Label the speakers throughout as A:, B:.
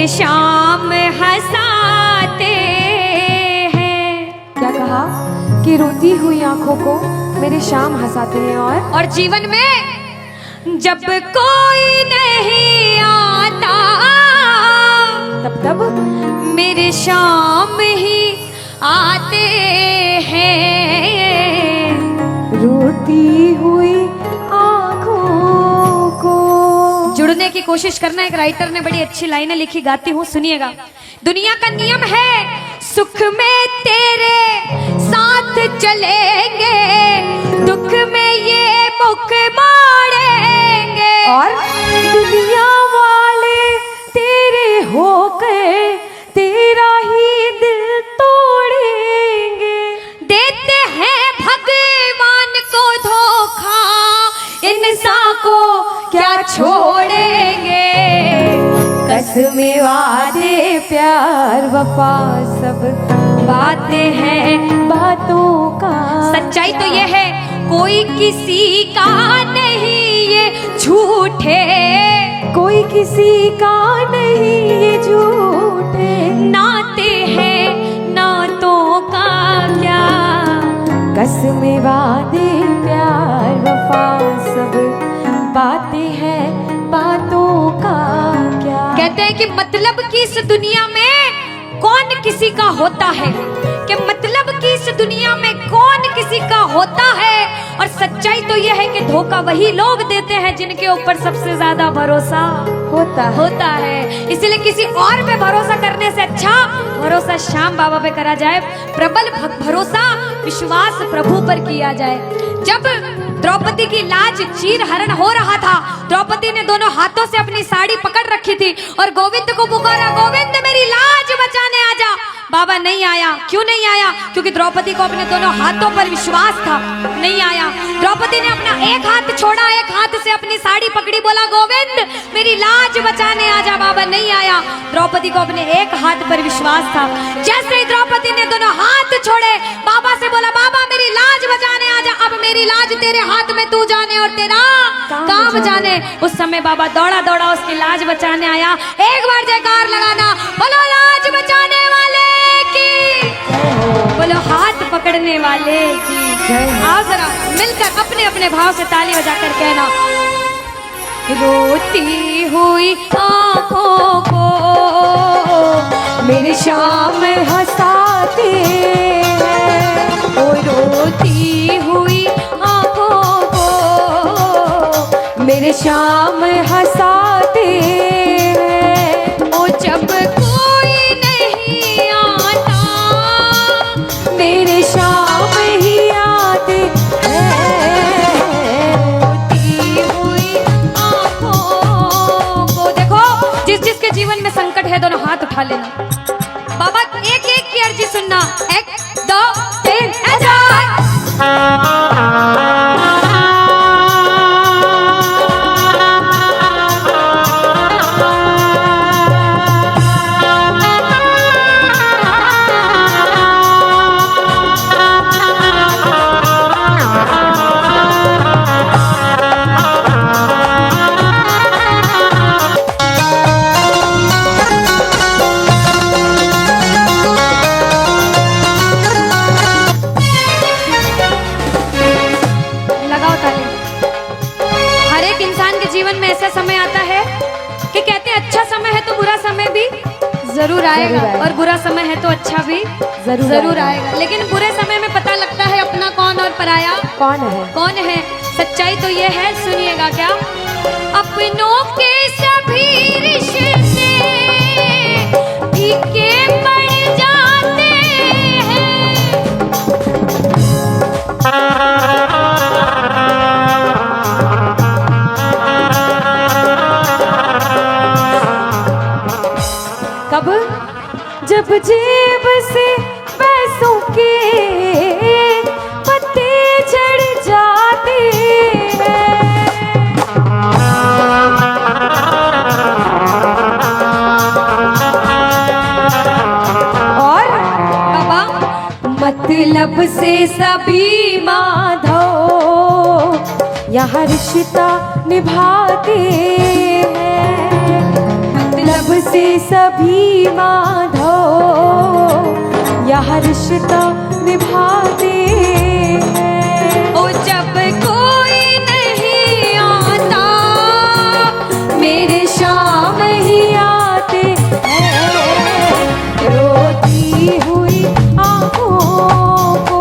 A: मेरे शाम हंसाते हैं।
B: क्या कहा कि रोती हुई आंखों को मेरे शाम हंसाते हैं।
A: और जीवन में जब कोई नहीं आता
B: तब
A: मेरे शाम ही आते हैं।
B: रोती हुई आंखों को।
A: जुड़ने की कोशिश करना। एक राइटर ने बड़ी अच्छी लाइनें लिखी, गाती हूँ, सुनिएगा। दुनिया का नियम है सुख में तेरे साथ चलेंगे, दुख में ये मुख मोड़ेंगे।
B: और दुनिया वाले तेरे होकर तेरा ही दिल तोड़ेंगे।
A: देते हैं भगवान को धोखा, इंसान को क्या छोड़ेंगे।
B: कसमें वादे प्यार वफा सब बातें हैं बातों का।
A: सच्चाई तो ये है कोई किसी का नहीं ये झूठे,
B: कोई किसी का नहीं ये झूठे।
A: नाते हैं नातों का क्या।
B: कसमें वादे प्यार वफा सब बातें हैं बातों का क्या।
A: कहते हैं कि मतलब की इस दुनिया में कौन किसी का होता है, कि मतलब की इस दुनिया में कौन किसी का होता है। और सच्चाई तो यह है कि धोखा वही लोग देते हैं जिनके ऊपर सबसे ज्यादा भरोसा होता है। इसलिए किसी और पे भरोसा करने से अच्छा भरोसा श्याम बाबा पे करा जाए। प्रबल भरोसा विश्वास प्रभु पर किया जाए। जब द्रौपदी की लाज चीर हरण हो रहा था, द्रौपदी ने दोनों हाथों से अपनी साड़ी पकड़ रखी थी और गोविंद को पुकारा, गोविंद मेरी लाज बचाने आजा। बाबा नहीं आया। क्यों नहीं आया? क्योंकि द्रौपदी को अपने दोनों हाथों पर विश्वास था। नहीं आया। द्रौपदी ने अपना एक हाथ छोड़ा, एक हाथ से अपनी साड़ी पकड़ी, बोला गोविंद मेरी लाज बचाने आजा। बाबा नहीं आया। द्रौपदी को अपने एक हाथ पर विश्वास था। जैसे ही द्रौपदी ने दोनों हाथ छोड़े, बाबा से बोला बाबा मेरी लाज बचाने आजा। अब मेरी लाज तेरे हाथ में, तू जाने और तेरा काम जाने। उस समय बाबा दौड़ा दौड़ा उसकी लाज बचाने आया। एक बार जयकार लगाना, बोलो लाज बचाने वाले की, बोलो हाथ पकड़ने वाले की। आओ जरा मिलकर अपने अपने भाव से ताली बजाकर कहना, रोती हुई आंखों को
B: मेरे शाम हंसाते हैं।
A: ओ रोती हुई आंखों को
B: मेरे शाम हंसाते हैं।
A: ओ जब कोई नहीं आता
B: मेरे शाम ही आते हैं।
A: रोती हुई आंखों को। देखो जिस जिसके जीवन में संकट है दोनों हाथ उठा लेना। बाबा एक एक की अर्जी सुनना। 1 2 3 ऐसा। जीवन में ऐसा समय आता है कि कहते हैं अच्छा समय है तो बुरा समय भी जरूर आएगा, और बुरा समय है तो अच्छा भी जरूर आएगा। लेकिन बुरे समय में पता लगता है अपना कौन और पराया कौन है। सच्चाई तो ये है, सुनिएगा क्या। अपनों के सभी रिश्ते फीके पड़ जाते हैं।
B: कब? जब जेब से पैसों के पत्ते झड़ जाते हैं। और
A: बाबा
B: मतलब से सभी माधो यहाँ रिश्ता निभाते हैं। मतलब से सभी माधो यह रिश्ता निभाते हैं।
A: ओ जब कोई नहीं आता
B: मेरे शाम ही आते हैं, रोती हुई आँखों को।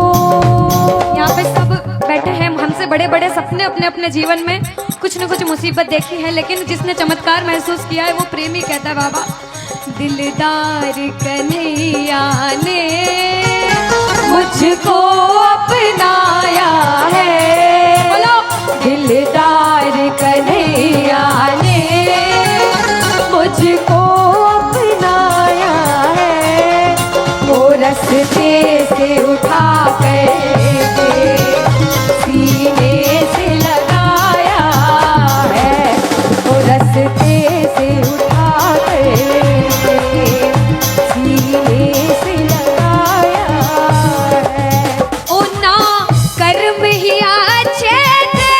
A: यहाँ पे सब बैठे हैं, हमसे बड़े बड़े सपने अपने अपने जीवन में कुछ न कुछ मुसीबत देखी है, लेकिन जिसने चमत्कार महसूस किया है वो प्रेमी कहता है बाबा, दिलदार कन्हैया ने
B: मुझको अपनाया है,
A: बोलो
B: दिलदार कन्हैया ने मुझको अपनाया है। वो रस्ते से उठा कर सीने से लगाया है, वो रस्ते से उठा कर सीने से लगाया है।
A: ओ ना कर्म ही अच्छे थे,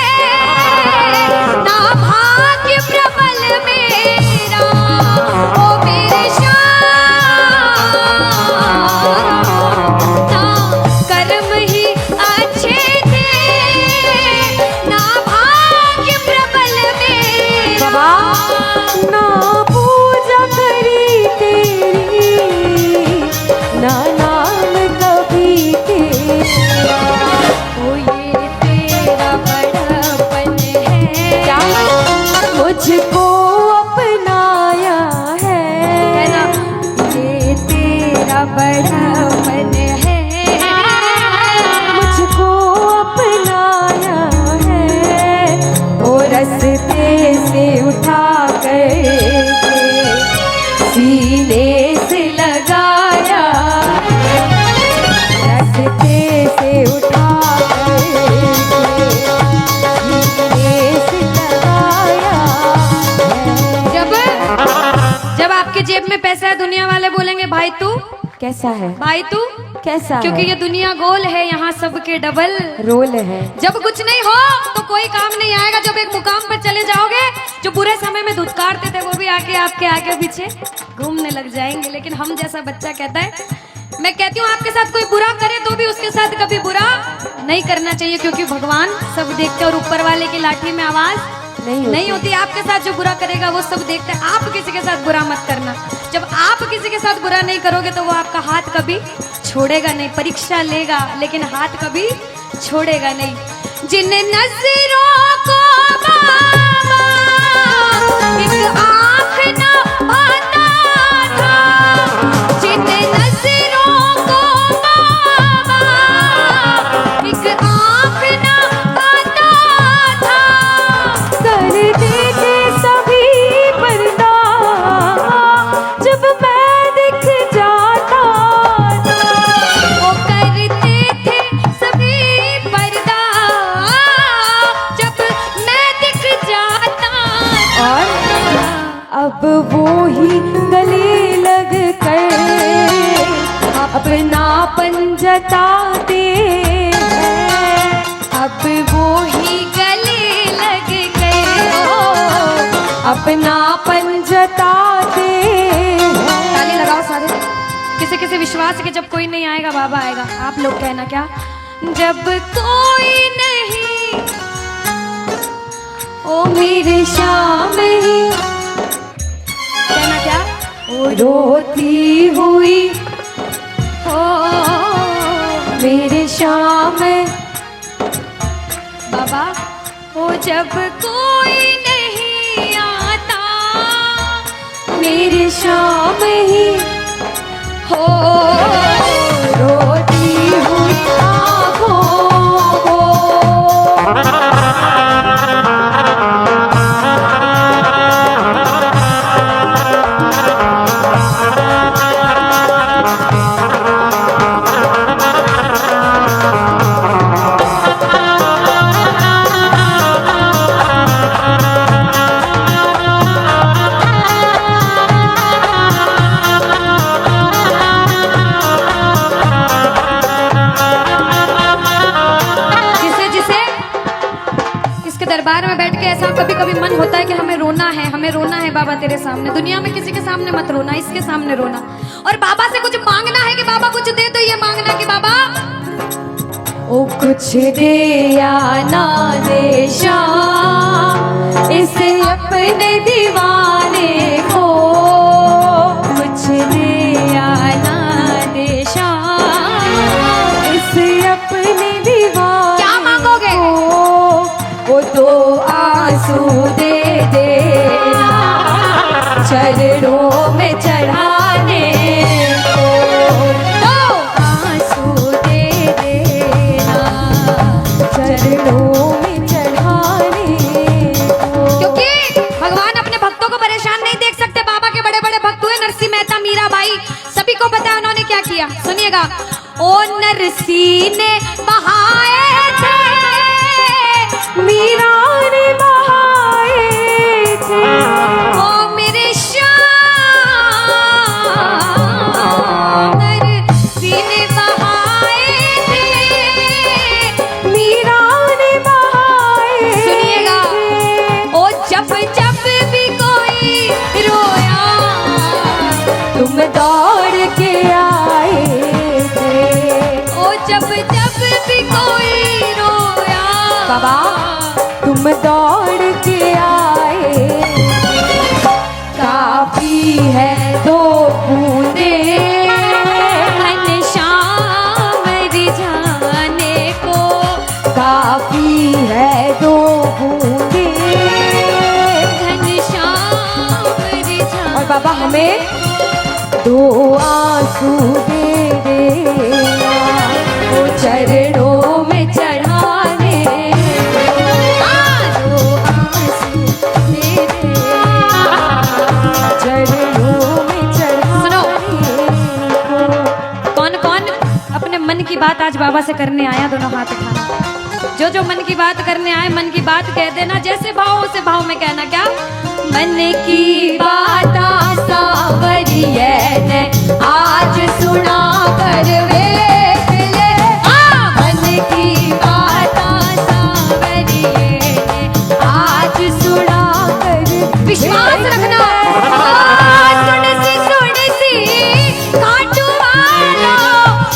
A: ना भाग्य प्रबल मेरा, ओ मेरे श्याम, ना कर्म ही अच्छे थे, ना भाग्य प्रबल मेरा।
B: ना पूजा करी तेरी, ना नाम कभी तेरा।
A: ओ ये तेरा बड़ापन है,
B: क्या मुझको अपनाया
A: है ना,
B: है,
A: ये तेरा बड़ापन है,
B: मुझको अपनाया है। वो रस्ते से उठा कर सीने से लगाया, रस्ते से उठा कर सीने से लगाया है।
A: जब आपके जेब में पैसा है दुनिया वाले बोलेंगे भाई तू,
B: कैसा है,
A: भाई तू,
B: कैसा
A: क्योंकि
B: है?
A: ये दुनिया गोल है, यहाँ सबके डबल
B: रोल है।
A: जब कुछ नहीं हो तो कोई काम नहीं आएगा, जब एक मुकाम पर चले जाओगे जो बुरे समय में धुतकारते थे वो भी आके आपके आगे पीछे घूमने लग जाएंगे। लेकिन हम जैसा बच्चा कहता है, मैं कहती हूँ आपके साथ कोई बुरा करे तो भी उसके साथ कभी बुरा नहीं करना चाहिए, क्योंकि भगवान सब देखते हैं और ऊपर वाले की लाठी में आवाज नहीं होती। आपके साथ जो बुरा करेगा वो सब देखते हैं, आप किसी के साथ बुरा मत करना। जब आप किसी के साथ बुरा नहीं करोगे तो वो आपका हाथ कभी छोड़ेगा नहीं, परीक्षा लेगा लेकिन हाथ कभी छोड़ेगा नहीं। जिन नजरों को बाबा एक आँख न पाता था, जिन नजरों को बाबा एक आँख न पाता था,
B: कर देते सभी पर्दा जब मैं दिख जाता था।
A: वो करते थे सभी पर्दा जब मैं दिख जाता था।
B: और अब वो ही गले लग कर अपनापन जताते हैं।
A: अब वो ही गले लग गए हो,
B: अपनापन जताते हैं।
A: ताली लगाओ सारे। किसी किसी विश्वास के जब कोई नहीं आएगा बाबा आएगा, आप लोग कहना क्या, जब कोई नहीं
B: ओ मेरे शाम ही
A: कहना क्या,
B: ओ रोती हुई
A: हो
B: मेरे शाम
A: बाबा, हो जब कोई नहीं आता
B: मेरे शाम ही
A: हो,
B: रोती हुई आँखों को।
A: कि ऐसा कभी कभी मन होता है कि हमें रोना है बाबा तेरे सामने। दुनिया में किसी के सामने मत रोना, इसके सामने रोना। और बाबा से कुछ मांगना है कि बाबा कुछ दे, तो ये मांगना कि बाबा
B: ओ कुछ दे या ना दे श्याम इसे अपने दीवाने को, कुछ दे या ना दे श्याम इसे अपने दीवाने
A: क्या मांगोगे?
B: वो तो आंसू दे देना चरणों में चढ़ाने को,
A: तो
B: आंसू दे देना चरणों में चढ़ाने को।
A: क्योंकि भगवान अपने भक्तों को परेशान नहीं देख सकते। बाबा के बड़े बड़े भक्त हुए नरसिंह मेहता, मीराबाई, सभी को पता है उन्होंने क्या किया। सुनिएगा। ओ नरसिंह ने बहाए थे,
B: मीरा ने बहाए थे,
A: ओ मेरे श्याम, नरसिंह ने बहाए थे,
B: मीरा ने बहाए।
A: सुनिएगा। ओ जब जब भी कोई रोया,
B: तुम दौड़ के आए थे,
A: ओ जब जब भी कोई रोया,
B: बाबा तुम दौड़ के आए, काफी है दो बूंदे
A: घनश्याम रिझाने को,
B: काफी है दो बूंदे।
A: घनश्याम रिझाने।
B: और बाबा हमें दो आंसू दे देना वो चरणों में चढ़ाने, दो आंसू दे देना चरणों में चढ़ाने को।
A: कौन कौन अपने मन की बात आज बाबा से करने आया? दोनों हाथ उठाना। जो जो मन की बात करने आए, मन की बात कह देना। जैसे भाव उसे भाव में कहना। क्या? मन की बात सावरिये ने आज सुना कर वेख ले, मन की बात सावरिये ने आज सुना कर। विश्वास रखना। सुन सी काटू वाला,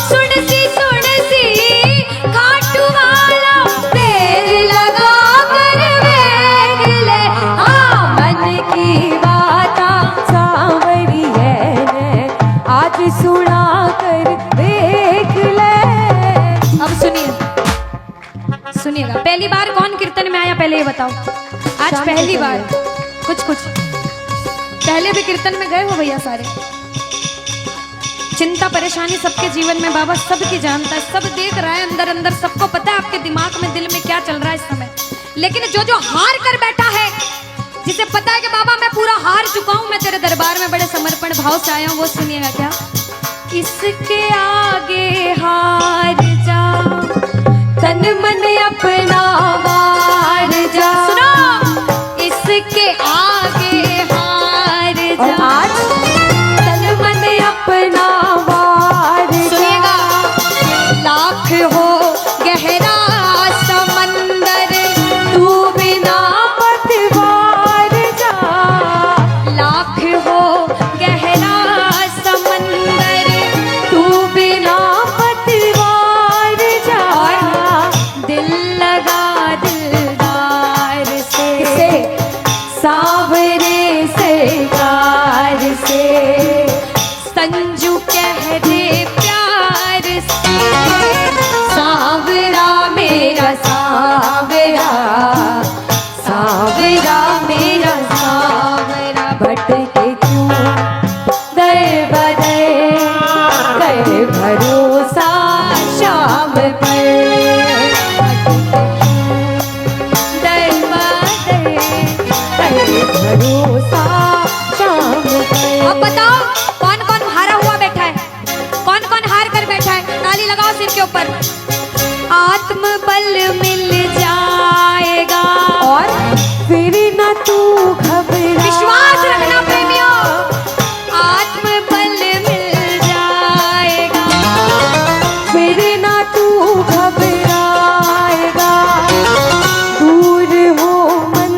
A: सुन सी काटू वाला, तेल लगा कर वेख ले, मन की बात
B: सावरिये ने आज सुना कर देख ले।
A: अब सुनिएगा। पहली बार कौन कीर्तन में आया पहले ये बताओ। आज
B: शाम
A: पहली
B: को
A: बार। कुछ पहले भी कीर्तन में गए हो भैया सारे। चिंता परेशानी सबके जीवन में बाबा सबकी जानता है, सब देख रहा है अंदर अंदर, सबको पता है आपके दिमाग में दिल में क्या चल रहा है इस समय। लेकिन जो हार कर बैठा है, जिसे पता है कि बाबा मैं पूरा हार चुका हूं, मैं तेरे दरबार में बड़े समर्पण भाव से आया हूं, वो सुनिएगा। क्या? इसके आगे हार जा,
B: तन मन अपना वार जा।
A: सुनो। इसके आगे हार
B: और
A: जा।
B: आज तन मन अपना वार जा।
A: सुनिएगा। लाख हो गहरा समंदर,
B: तू बिना पतवार जा।
A: लाख हो गहरा समंदर,
B: तू बिना पतवार जा।
A: दिल लगा दिलदार से,
B: सावरे सरकार से,
A: संजू कह दे प्यार से,
B: सावरा मेरा सावरा, सावरा मेरा सावरा। भटके क्यों दर बदर, कर भरोसा शाम पर।
A: दर बदर।
B: कर भरोसा शाम पर।
A: अब बताओ कौन कौन हारा हुआ बैठा है? कौन कौन हार कर बैठा है? ताली लगाओ सिर के ऊपर। आत्मबल मिल जाएगा
B: और फिर न तू घबरा।
A: विश्वास रखना प्रेमियों। आत्मबल मिल जाएगा,
B: फिर न तू घबराएगा। दूर हो मन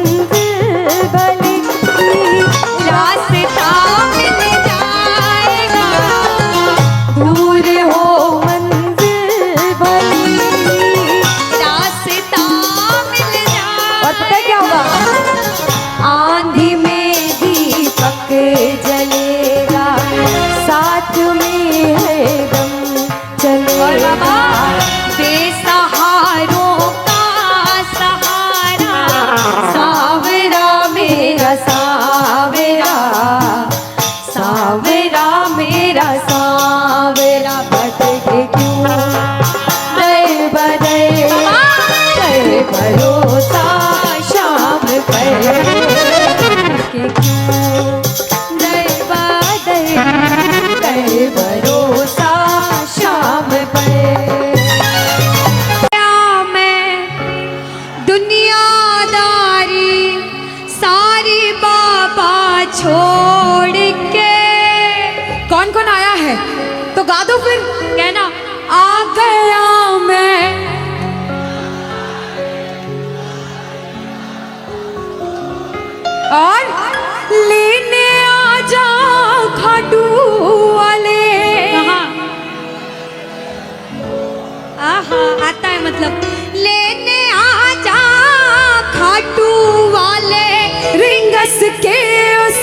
A: छोड़ के।
B: कौन कौन आया है तो गा दो फिर।
A: कहना
B: आ गया मैं, और लेने आ जा खाटू वाले।
A: कहाँ? आहा, आता है मतलब लेने आ जा खाटू वाले
B: रिंगस के उस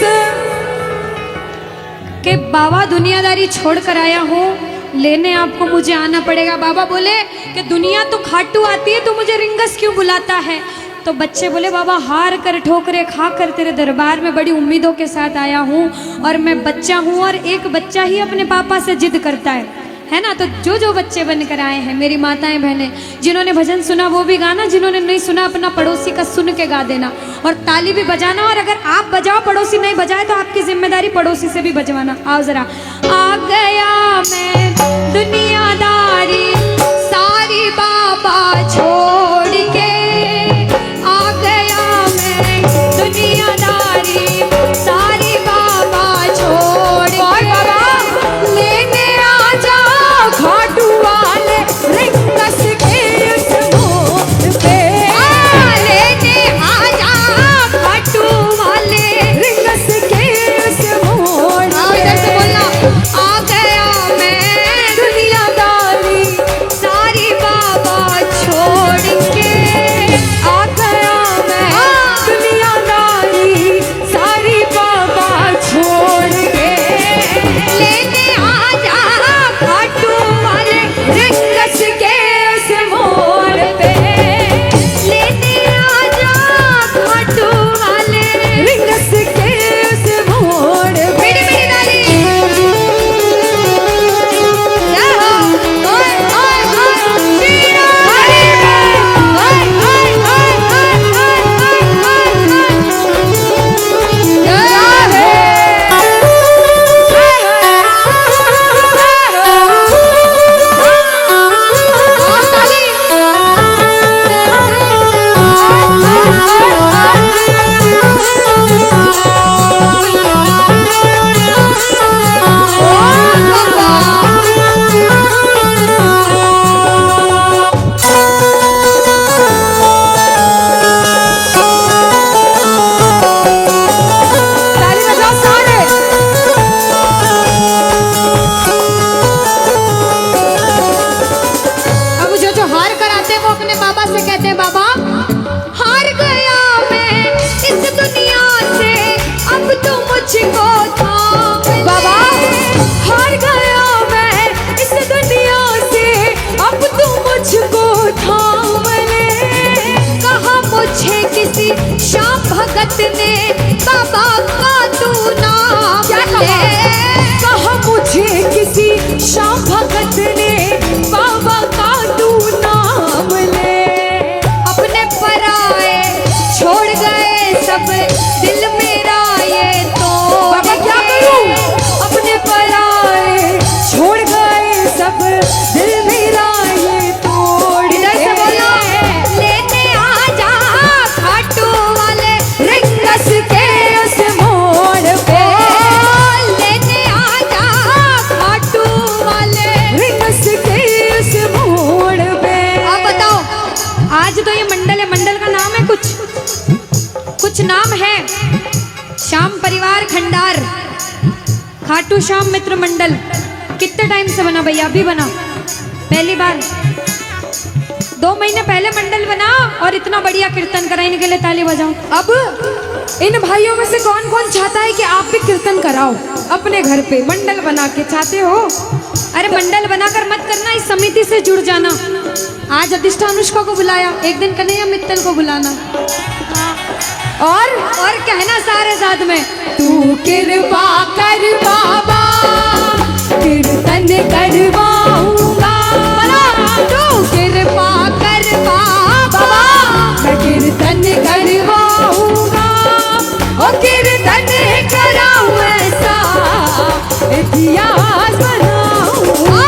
A: के बाबा दुनियादारी छोड़ कर आया हूँ, लेने आपको मुझे आना पड़ेगा। बाबा बोले कि दुनिया तो खाटू आती है, तो मुझे रिंगस क्यों बुलाता है? तो बच्चे बोले बाबा हार कर ठोकरे खा कर तेरे दरबार में बड़ी उम्मीदों के साथ आया हूँ, और मैं बच्चा हूँ और एक बच्चा ही अपने पापा से जिद करता है ना। तो जो जो बच्चे बनकर आए हैं, मेरी माताएं बहनें, जिन्होंने भजन सुना वो भी गाना, जिन्होंने नहीं सुना अपना पड़ोसी का सुन के गा देना, और ताली भी बजाना। और अगर आप बजाओ पड़ोसी नहीं बजाए तो आपकी जिम्मेदारी पड़ोसी से भी बजवाना। आओ जरा। आ गया मैं दुनियादारी सारी बाबा छोड़ के, आ गया मैं दुनियादारी सारी बाबा छोड़ के।
B: लेने आ जा खाटू वाले रिंगस के उस मोड़ पे।
A: लेने आ जा खाटू वाले
B: रिंगस के उस मोड़ पे।
A: इधर से बोलना। आ गया मैं
B: दुनियादारी
A: सारी बाबा छोड़ के,
B: आ गया मैं दुनियादारी सारी बाबा छोड़ के।
A: लेने आ जा खाटू वाले
B: रिंगस के उस मोड़ पे।
A: लेने आ जा खाटू वाले।
B: रिंगस के उस मोड़ पे।
A: मेरी मेरी डाली जय हो। ओए ओए ओए वीरा हरि बोल। ओए ओए ओए ओए ओए जय हो।
B: ताली बजाओ सारे।
A: अब जो हार कर आते हैं वो अपने बाबा से कहते हैं बाबा हार गया मैं इस दुनिया से, अब तो मुझको थाम ले।
B: बाबा हार गया मैं इस दुनिया से, अब तू मुझको थाम ले।
A: कहा मुझे किसी श्याम भगत ने बाबा का तू नाम
B: क्या
A: ले।
B: कहा मुझे किसी श्याम भगत ने बाबा का तू नाम ले।
A: अपने पराए छोड़ गए सब दिल मेरा ये तो।
B: बाबा क्या करूं? अपने पराए छोड़ गए सब दिल मेरा ये तोड़
A: इधर से
B: के।
A: बोलो लेने आ जा खाटू वाले
B: रिंगस के उस मोड़ पे।
A: लेने आ जा खाटू वाले।
B: रिंगस के उस मोड़ पे।
A: आप बताओ आज तो ये मंडल है, मंडल का नाम है कुछ नाम है। श्याम परिवार खंडार खाटू श्याम मित्र मंडल। कितने टाइम से बना भैया? अभी बना पहली बार। 2 महीने पहले मंडल बना और इतना बढ़िया कीर्तन करा। इनके लिए ताली बजाओ।
B: अब इन भाइयों में से कौन कौन चाहता है कि आप भी कीर्तन कराओ अपने घर पे मंडल बना के? चाहते हो?
A: अरे मंडल बनाकर मत करना, इस समिति से जुड़ जाना। आज अधिष्ठानुष्का को बुलाया, एक दिन कन्हैया मित्तल को बुलाना, और कहना सारे साथ में
B: तू कृपा कर बाबा कीर्तन करवाऊंगा।
A: तू कृपा कर बाबा
B: मैं कीर्तन करवाऊंगा। ओ कीर्तन कराऊं ऐसा इतिहास बनाऊंगा।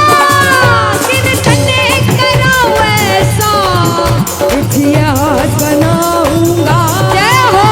A: कीर्तन कराओ ऐसा
B: इतिहास बनाऊंगा।
A: जय हो।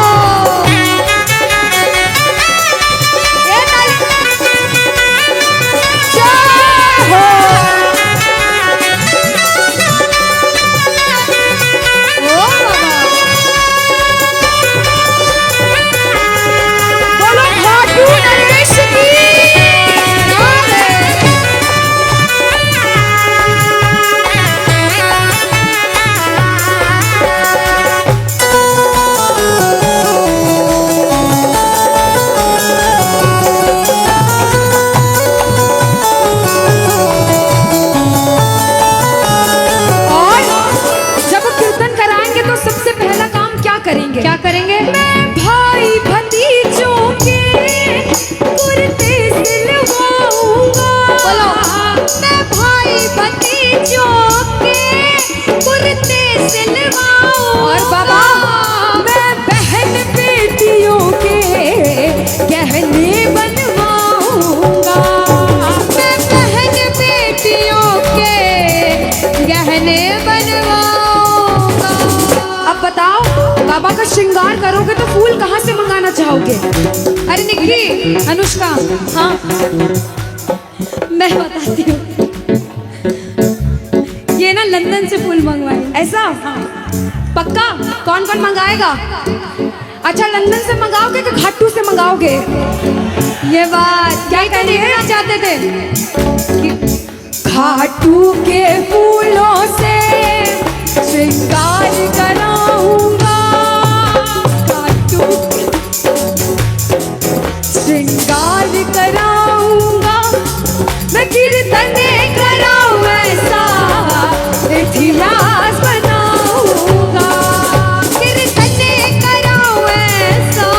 B: श्रृंगार करोगे तो फूल कहाँ से मंगाना चाहोगे? अरे निक्की, अनुष्का, हाँ मैं बताती हूँ, ये ना लंदन से फूल मंगवाए। ऐसा? हाँ। पक्का? कौन कौन मंगाएगा? अच्छा, लंदन से मंगाओगे कि घाटू से मंगाओगे? ये बात क्या कहना चाहते थे कि घाटू के फूलों से श्रृंगार कराऊंगा, घाटू श्रृंगार कराऊंगा, मैं कीर्तन कराऊं ऐसा इतिहास बनाऊंगा, कीर्तन कराऊं ऐसा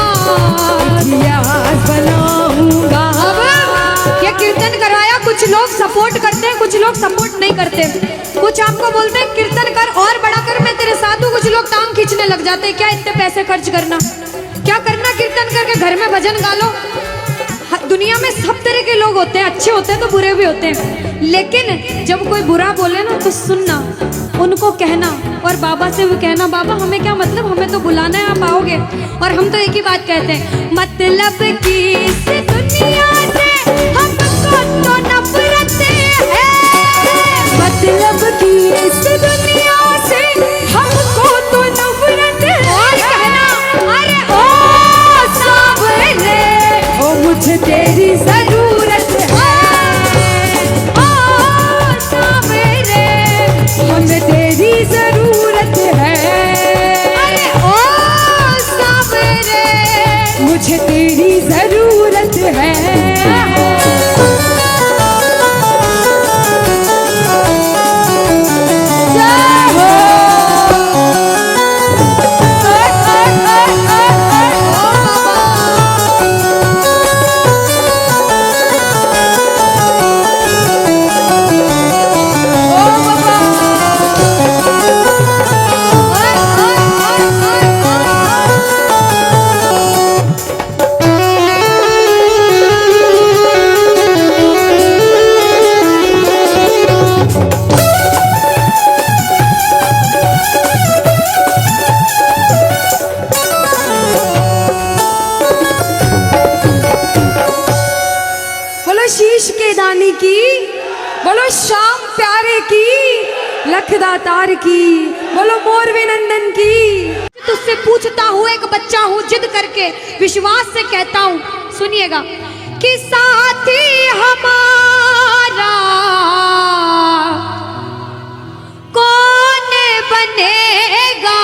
B: इतिहास बनाऊंगा। अब ये कीर्तन करवाया, कुछ लोग सपोर्ट करते हैं, कुछ लोग सपोर्ट नहीं करते, कुछ आपको बोलते हैं कीर्तन कर और बड़ा कर, मैं तेरे साथ हूँ, कुछ लोग टांग खींचने लग जाते हैं, क्या इतने पैसे खर्च करना, क्या करना कीर्तन करके घर में भजन गा लो। दुनिया में सब तरह के लोग होते हैं, अच्छे होते हैं तो बुरे भी होते हैं, लेकिन जब कोई बुरा बोले ना तो सुनना, उनको कहना और बाबा से भी कहना, बाबा हमें क्या मतलब, हमें तो बुलाना है, आप आओगे। और हम तो एक ही बात कहते हैं, मतलब कि इस दुनिया से हमको तो नफरत है, मतलब कि इस दुनिया से हमको तो नफरत है। और कहना, अरे ओ सावरे, ओ मुझे तेरी जरूरत है, ओ सावरे, हमें तेरी जरूरत है, अरे ओ सावरे, मुझे तेरी जरूरत है। शीश के दानी की, बोलो श्याम प्यारे की, लखदातार की, बोलो मोरवे नंदन की। तुझसे पूछता हूँ, एक बच्चा हूँ, जिद करके विश्वास से कहता हूँ, सुनिएगा, कि साथी हमारा कौन बनेगा,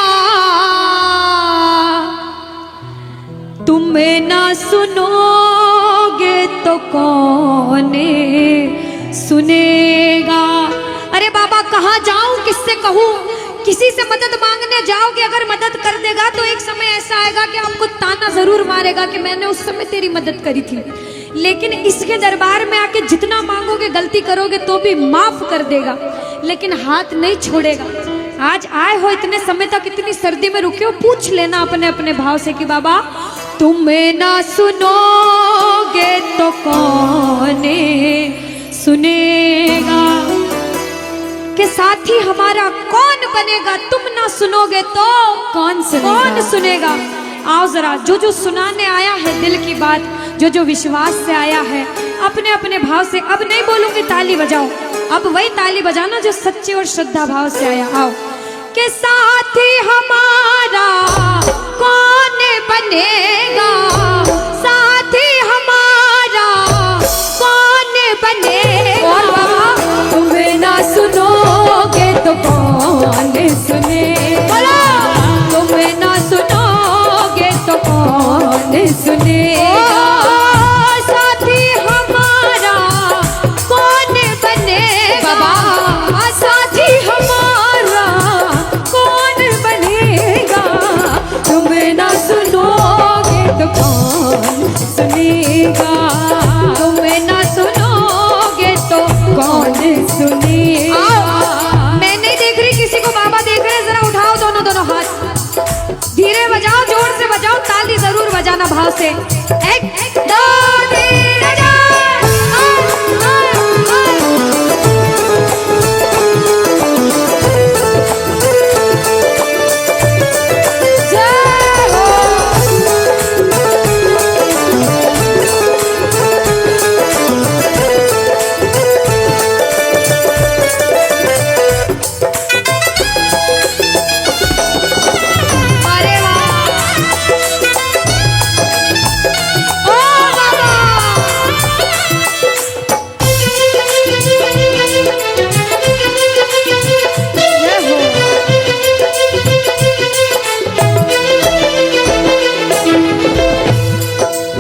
B: तुम्हें ना सुनोगे तो कौन सुनेगा। अरे बाबा कहाँ जाऊं, किससे कहूँ, किसी से मदद मांगने जाओगे, अगर मदद कर देगा तो एक समय ऐसा आएगा कि आपको ताना जरूर मारेगा कि मैंने उस समय तेरी मदद करी थी, लेकिन इसके दरबार में आके जितना मांगोगे, गलती करोगे तो भी माफ कर देगा, लेकिन हाथ नहीं छोड़ेगा। आज आए हो इतने समय तक, इतनी सर्दी में रुके हो, पूछ लेना अपने अपने भाव से कि बाबा तुम्हें ना सुनोगे तो कौन सुनेगा, के साथी हमारा कौन बनेगा, तुम ना सुनोगे तो कौन सुनेगा। आओ जरा, जो जो सुनाने आया है दिल की बात, जो जो विश्वास से आया है, अपने अपने भाव से, अब नहीं बोलूंगी ताली बजाओ, अब वही ताली बजाना जो सच्चे और श्रद्धा भाव से आया। आओ, के साथी हमारा कौन बनेगा, साथी हमारा कौन बनेगा, और बाबा तुम्हें ना सुनोगे तो कौन सुनेगा, तुम्हें ना सुनोगे तो कौन सुनेगा, साथी हमारा कौन बनेगा, बाबा साथी हमारा कौन बनेगा, तुम्हें ना सुनोगे तो कौन सुनेगा, तुम्हें ना सुनोगे तो कौन सुनेगा। मैं नहीं देख रही किसी को, बाबा देख रहे, जरा उठाओ दोनों दोनों हाथ, धीरे बजाओ, जोर से बजाओ, ताली जरूर बजाना भाव से। एक दो तीन जय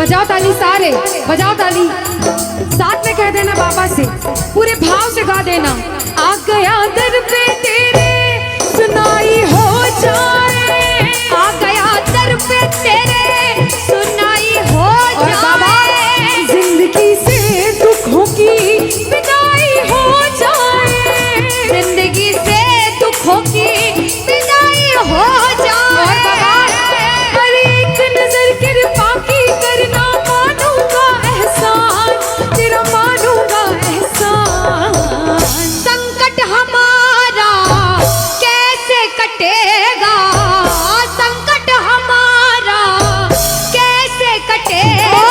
B: बजाओ ताली सारे, बजाओ ताली। साथ में कह देना बाबा से, पूरे भाव से गा देना। आ गया दर पे तेरे सुनाई हो जाए,
A: आ गया दर पे तेरे सुनाई हो
B: और बाबा
A: जाए।
B: जिंदगी से दुखों की विदाई हो जाए,
A: जिंदगी से दुखों की विदाई हो जाए।
B: और बाबा हर एक नजर कृपा की करना, मानूंगा एहसान तेरा, मानूंगा एहसान।
A: संकट हमारा कैसे कटेगा, संकट हमारा कैसे कटेगा।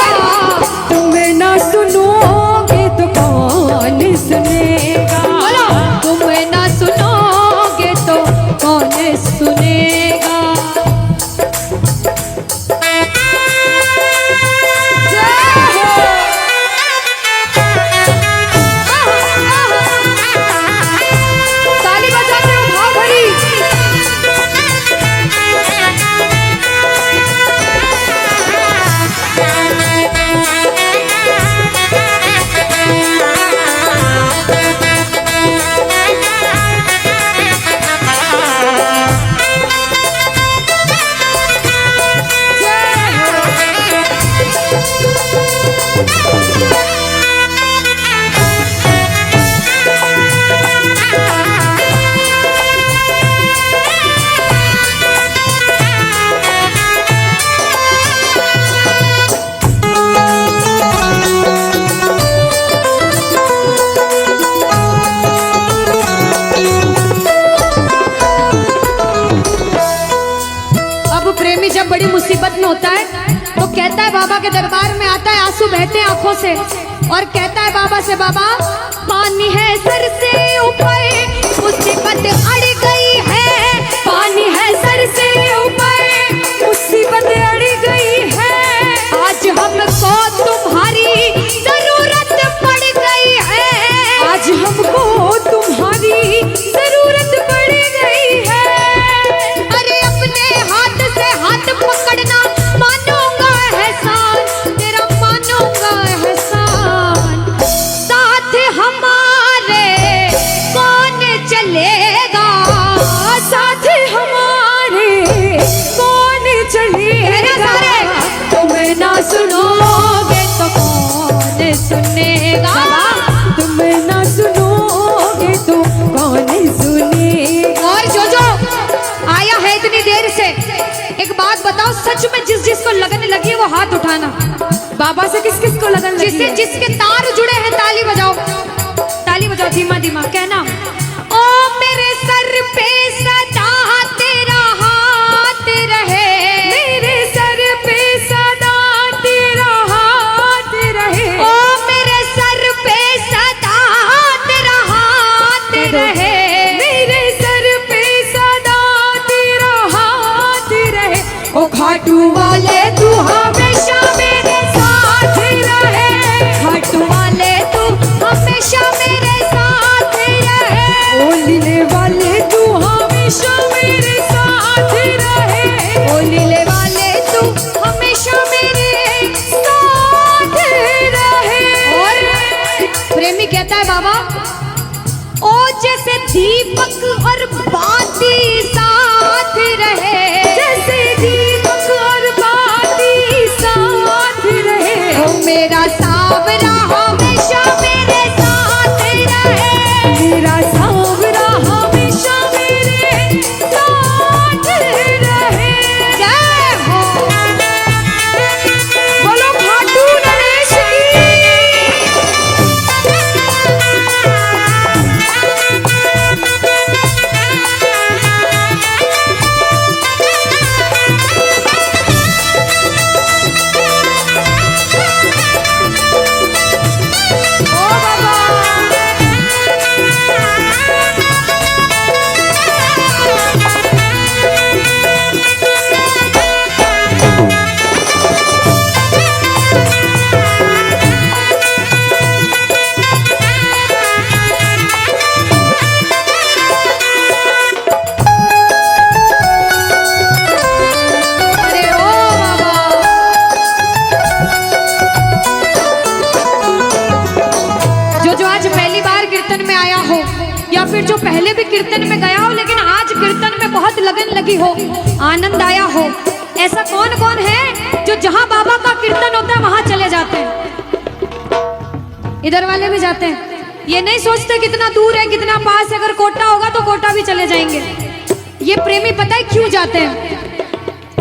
B: तुम्हें ना सुनोगे तो कौन सुनेगा,
A: बोलो, तुम ना सुनोगे तो कौन सुनेगा।
B: ताली बजाते हो भाव भरी। अब प्रेमी जब बड़ी मुसीबत में होता है तो कहता है, बाबा के दरबार में आता है, आंसू बहते हैं आंखों से, और कहता है बाबा से, बाबा
A: पानी है सर से ऊपर, मुसीबत अड़ गई है।
B: पानी है सर से ऊपर, मुसीबत अड़ गई है।
A: आज हमको तुम्हारी जरूरत पड़ गई है।
B: आज हमको तुम्हारी जरूरत पड़ गई है।
A: अरे अपने हाथ से हाथ पकड़ना, मानूंगा एहसान तेरा, मानूंगा एहसान। साथ हमारे कौन चलेगा,
B: साथ हमारे कौन चलेगा। तुम्हें ना सुनोगे तो कौन सुनेगा, तुम ना सुनोगे तो कौन सुनेगा।
A: और जो आया है इतनी देर से, एक बात बताओ, सच में जिस जिसको लगन लगी है वो हाथ उठाना।
B: बाबा से किस किस को लगन लगी
A: जिससे
B: है?
A: जिसके तार जुड़े हैं ताली बजाओ,
B: ताली बजाओ धीमा धीमा, कहना
A: ओ मेरे सर पे सदा तेरा हाथ रहे,
B: मेरे सर पे सदा तेरा हाथ रहे।
A: ओ मेरे सर पे सदा तेरा हाथ रहे।
B: मेरे सर पे सदा तेरा हाथ रहे। ओ खाटू वाले तू हमेशा मेरे साथ रहे,
A: खाटू वाले तू हमेशा मेरे साथ रहे।
B: ओ लीले वाले तू हमेशा मेरे साथ रहे।
A: ओ लीले वाले तू हमेशा मेरे साथ रहे। और प्रेमी कहता है, बाबा ओ जैसे दीपक और बाती साथ रहे,
B: जैसे दीपक और बाती साथ रहे।
A: ओ मेरा सावरा हमेशा मेरे साथ रहे।
B: मेरा सावरा हमेशा मेरे साथ रहे।
A: जय हो।
B: बोलो खाटू नरेश की। फिर जो पहले भी कीर्तन में गया हो लेकिन आज कीर्तन में बहुत लगन लगी हो, आनंद आया हो, ऐसा कौन कौन है जो जहां बाबा का कीर्तन होता है वहां चले जाते हैं? इधर वाले भी जाते हैं, ये नहीं सोचते कितना दूर है कितना पास है, अगर कोटा होगा तो कोटा भी चले जाएंगे। ये प्रेमी पता है क्यों जाते हैं?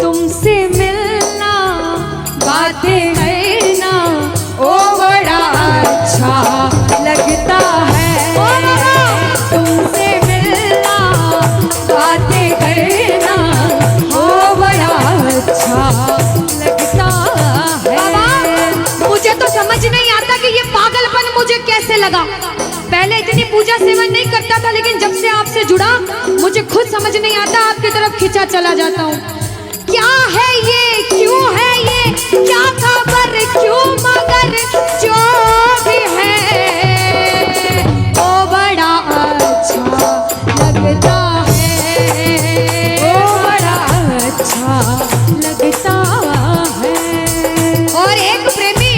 B: तुमसे मिलना, बातें करना, ओ बड़ा अच्छा लगता है। तुमसे मिलना, बातें करना, ओ बड़ा अच्छा लगता है। बाबा मुझे तो समझ नहीं आता कि ये पागलपन मुझे कैसे लगा। पहले इतनी पूजा सेवन नहीं करता था लेकिन जब से आपसे जुड़ा मुझे खुद समझ नहीं आता, आपकी तरफ खिंचा चला जाता हूँ। क्या है ये, क्यों है ये, क्या खबर, क्यों, मगर जो भी है वो बड़ा अच्छा लगता है, वो बड़ा अच्छा लगता है। और एक प्रेमी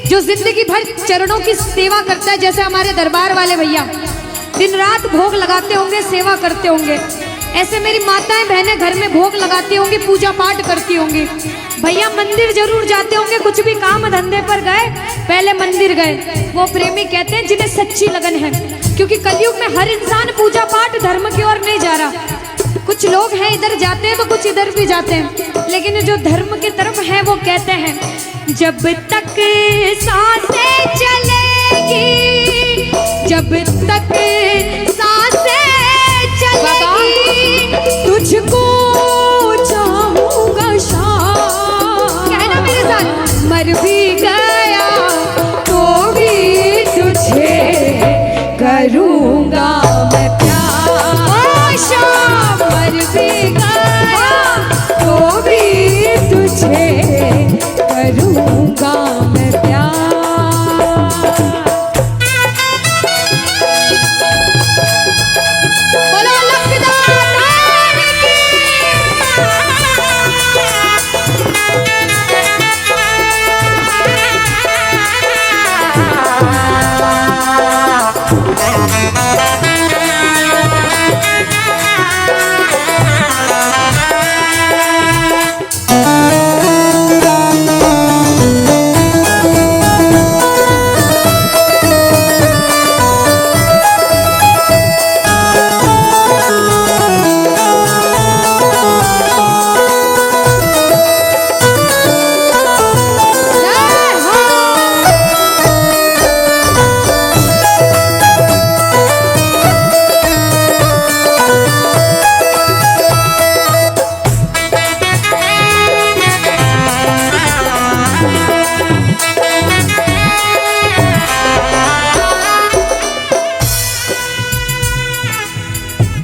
B: जो जिंदगी भर चरणों की सेवा करता है, जैसे हमारे दरबार वाले भैया दिन रात भोग लगाते होंगे, सेवा करते होंगे, ऐसे मेरी माताएं बहनें घर में भोग लगाती होंगी, पूजा पाठ करती होंगी। भैया मंदिर जरूर जाते होंगे, कुछ भी काम धंधे पर गए पहले मंदिर गए। वो प्रेमी कहते हैं जिन्हें सच्ची लगन है, क्योंकि कलयुग में हर इंसान पूजा पाठ धर्म की ओर नहीं जा रहा। कुछ लोग हैं इधर जाते हैं तो कुछ इधर भी जाते हैं, लेकिन जो धर्म की तरफ है वो कहते हैं जब तक सांसें चलेगी, जब तक सांसें चलेगी, तुझको चाहूंगा शाम। कहना मेरे साथ, मर भी गया तो भी तुझे करूंगा मैं प्यार। शाम मर भी गया तो भी तुझे करूंगा मैं प्यार। बोलो लखदार की।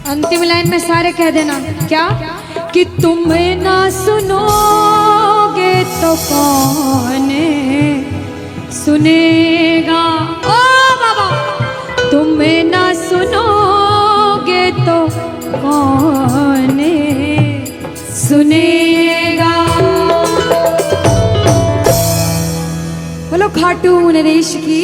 B: अंतिम लाइन में सारे कह देना क्या, कि तुम ना सुनोगे तो कौन सुनेगा। ओ बाबा, तुम ना सुनोगे तो कौन सुनेगा। बोलो खाटू नरेश की।